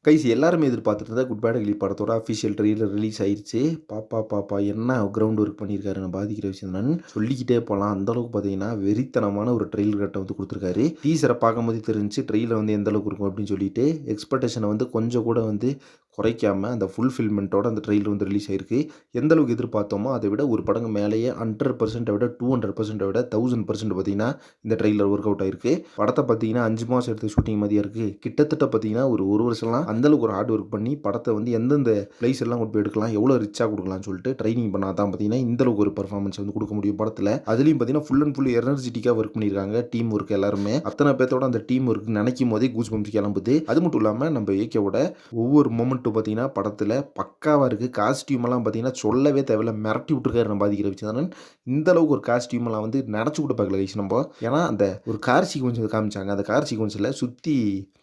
Guys எல்லாருமே எதிர்பார்த்துட்டு இருந்த குட் பேட் அக்லி படத்தோட அஃபிஷியல் ட்ரெய்லர் ரிலீஸ் ஆயிருச்சு. பாப்பா பாப்பா என்ன கிரவுண்ட் ஒர்க் பண்ணியிருக்காரு நம்ம ஆதிக் ரவிச்சந்திரன் சொல்லிக்கிட்டே போகலாம். அந்த அளவுக்கு பார்த்தீங்கன்னா வெறித்தனமான ஒரு ட்ரெய்லர் கட்டை வந்து கொடுத்துருக்காரு. டீசரை பார்க்கும்போது தெரிஞ்சு ட்ரெய்லர் வந்து எந்த அளவுக்கு இருக்கும் அப்படின்னு சொல்லிட்டு எக்ஸ்பெக்டேஷனை வந்து கொஞ்சம் கூட வந்து குறைக்காம அந்த ஃபுல்ஃபில்மெண்ட்டோட அந்த ட்ரெய்லர் வந்து ரிலீஸ் ஆயிருக்கு. எந்த அளவுக்கு எதிர்பார்த்தோமோ அதை விட ஒரு படங்கு மேலேயே 100% விட 200% விட 1000% பார்த்தீங்கன்னா இந்த ட்ரெய்லர் ஒர்க் அவுட் ஆயிருக்கு. படத்தை பார்த்தீங்கன்னா 5 மாதம் எடுத்து ஷூட்டிங் மாதிரியா இருக்கு. கிட்டத்தட்ட பார்த்தீங்கன்னா ஒரு வருஷம்லாம் அந்தளவுக்கு ஒரு ஹார்ட் ஒர்க் பண்ணி படத்தை வந்து எந்தெந்த பிளேஸ் எல்லாம் கொண்டு போய் எடுக்கலாம், எவ்வளோ ரிச்சாக கொடுக்கலாம்னு சொல்லிட்டு ட்ரைனிங் பண்ணால் தான் பார்த்தீங்கன்னா இந்தளவுக்கு ஒரு பர்ஃபார்மன்ஸ் வந்து கொடுக்க முடியும் படத்தில். அதுலேயும் பார்த்தீங்கன்னா ஃபுல் அண்ட் ஃபுல் எனர்ஜெட்டிக்காக ஒர்க் பண்ணியிருக்காங்க டீம் ஒர்க் எல்லாருமே. அத்தனை பேர்த்தோட அந்த டீம் ஒர்க் நினைக்கும் போதே கூஸ் பம்ப்ஸ் கிளம்புது. அது மட்டும் இல்லாமல் நம்ம ஏகேவோட ஒவ்வொரு மொமெண்ட்டும் பார்த்தீங்கன்னா படத்தில் பக்காவாக இருக்குது. காஸ்டியூம் எல்லாம் பார்த்தீங்கன்னா சொல்லவே தேவையில்ல, மிரட்டி விட்டுருக்காரு நம்ம ஆதிக் ரவிச்சந்திரன். இந்த அளவுக்கு ஒரு காஸ்டியூம் எல்லாம் வந்து நினச்சி கூட பார்க்கல கைஸ் நம்ம. ஏன்னா அந்த ஒரு கார் சீக்வன்ஸ் காமிச்சாங்க. அந்த கார் சீக்வன்ஸில் சுற்றி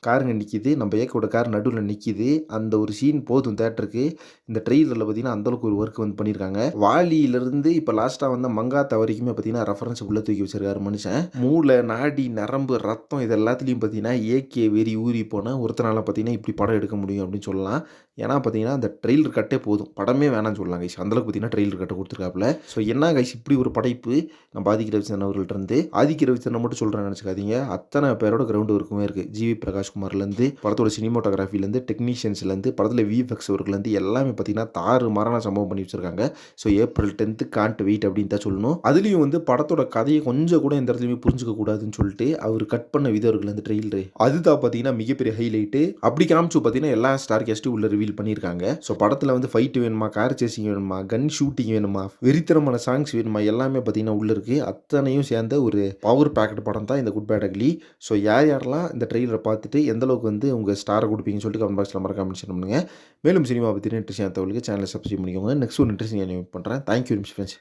காருங்க நிற்கிது, நம்ம ஏகோட கார் நடுவில் நிற்கிது. அந்த ஒரு சீன் போதும் தேட்டருக்கு. இந்த ட்ரெய்லரில் பார்த்தீங்கன்னா அந்தளவுக்கு ஒரு ஒர்க் வந்து பண்ணியிருக்காங்க. வாலியிலிருந்து இப்போ லாஸ்ட்டாக வந்த மங்காத்தா வரைக்குமே பார்த்தீங்கன்னா ரெஃபரன்ஸ் உள்ள தூக்கி வச்சிருக்காரு மனுஷன். மூளை, நாடி, நரம்பு, ரத்தம் இது எல்லாத்துலேயும் பார்த்தீங்கன்னா ஏகே வெறி ஊறி போன ஒருத்தனால பார்த்தீங்கன்னா இப்படி படம் எடுக்க முடியும் அப்படின்னு சொல்லலாம். ஏன்னா பார்த்தீங்கன்னா அந்த ட்ரெய்லர் கட்டே போதும், படமே வேணாம்னு சொல்லலாம் கைஸ். அந்தளவுக்கு பார்த்தீங்கன்னா ட்ரெய்லர் கட்டை கொடுத்துருக்காப்புல. ஸோ என்ன கைஸ் இப்படி ஒரு படைப்பு நம்ம ஆதிக் ரவிச்சந்திரன் அவர்கள்ட்ட இருந்து. ஆதிக் ரவிச்சந்திரன் மட்டும் சொல்கிறேன்னு நினச்சிக்காதீங்க, அத்தனை பேரோட கிரவுண்ட் ஒர்க்குமே இருக்குது. ஜிவி பிரகாஷ்குமார்லேருந்து படத்தோட சினிமோட்டோகிராஃபிலேருந்து டெக்னீஷியன்ஸ்லேருந்து படத்தில் விஎஃப்எக்ஸ் ஒர்க்லேருந்து எல்லாமே பார்த்தீங்கன்னா தாறு மாறான சம்பவம் பண்ணி வச்சிருக்காங்க. ஸோ ஏப்ரல் 10 காண்ட் வெயிட் அப்படின்னு தான் சொல்லணும். அதுலேயும் வந்து படத்தோட கதையை கொஞ்சம் கூட இந்த இடத்துலையுமே புரிஞ்சுக்க கூடாதுன்னு சொல்லிட்டு அவர் கட் பண்ண விதவர்கள் அந்த ட்ரெயிலரு அதுதான் பார்த்தீங்கன்னா மிகப்பெரிய ஹைலைட்டு. அப்படி காமிச்சு பார்த்தீங்கன்னா எல்லா ஸ்டார் கெஸ்ட்டும் உள்ள ரிவீல் பண்ணியிருக்காங்க. ஸோ படத்தில் வந்து ஃபைட் வேணுமா, கார் சேசிங் வேணுமா, கன் ஷூட்டிங் வேணுமா, வெறித்தனமான சாங்ஸ் வேணுமா, எல்லாமே பார்த்தீங்கன்னா உள்ள இருக்குது. அத்தனையும் சேர்ந்த ஒரு பவர் பேக்கட் படம் தான் இந்த குட் பேட் அக்லி. ஸோ யாரெல்லாம் இந்த ட்ரெய்லரை பார்த்துட்டு எந்த அளவுக்கு வந்து உங்கள் ஸ்டாரை கொடுப்பீங்கன்னு சொல்லிட்டு கமெண்ட் பாக்ஸில் மறக்காம மென்ஷன் பண்ணுங்கள். மேலும் சினிமா பற்றி இன்ட்ரெஸ்டிங் தகவலுக்கு சேனலை சப்ஸ்கிரைப் பண்ணிக்கோங்க. நெக்ஸ்ட் ஒரு இன்ட்ரெஸ்டிங் பண்ணுறேன். Thank you very much friends.